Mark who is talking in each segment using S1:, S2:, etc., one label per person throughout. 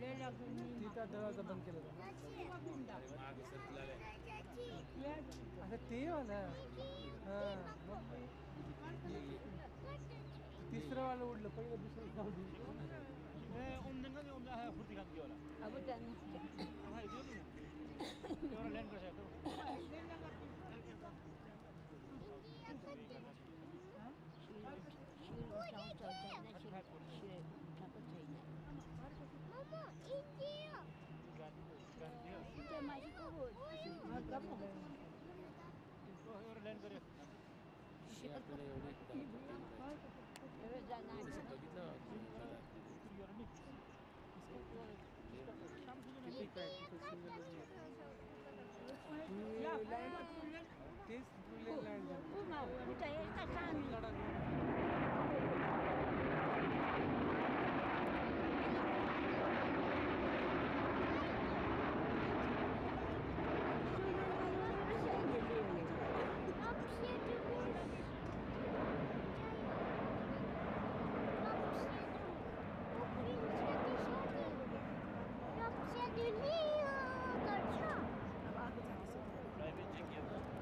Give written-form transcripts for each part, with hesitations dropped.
S1: तिथं दरवाजा बंद केला होता अच्छा ते वाला हां तिसरं वाला उडलं पहिलं दुसरं जाऊ दे
S2: ओमदेंगा जो ओमदा है फुर्ती खाती वाला
S3: अब जाने
S2: हां ये जो ना लैंड कर सकते हो
S4: Mama, India.
S3: India masih kurus.
S2: और लैंड करे
S5: आपल्याला एवढे
S3: Terus jangan.
S5: तसं बघितलं
S1: ठीक आहे तिथं सिंगल तेच लँड झालं
S3: Mau kita ya kasan.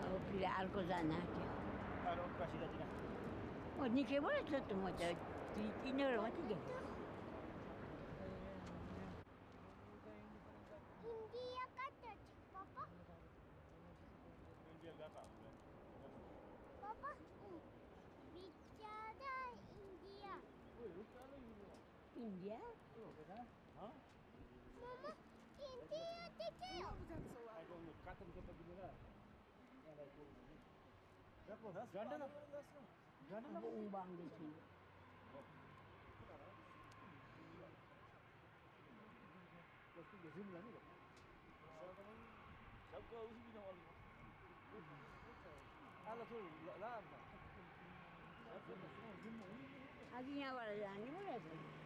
S3: Aku pilih Alkozana aja.
S2: और काशी का जिला
S3: Oh, ni ke boleh satu macam dinner macam tu.
S4: India kata Papa.
S2: India का
S4: Papa. Bicara India.
S3: India?
S2: हां
S4: Mama, India देखो.
S2: आई को काटन के पकड़ लेगा देखो 10 घंटा ना
S3: Aku umbang di sini.
S2: उसकी जजीम लानी है सबका उसी भी ना वाली आला तो ला
S3: Aginya awal ni boleh tu.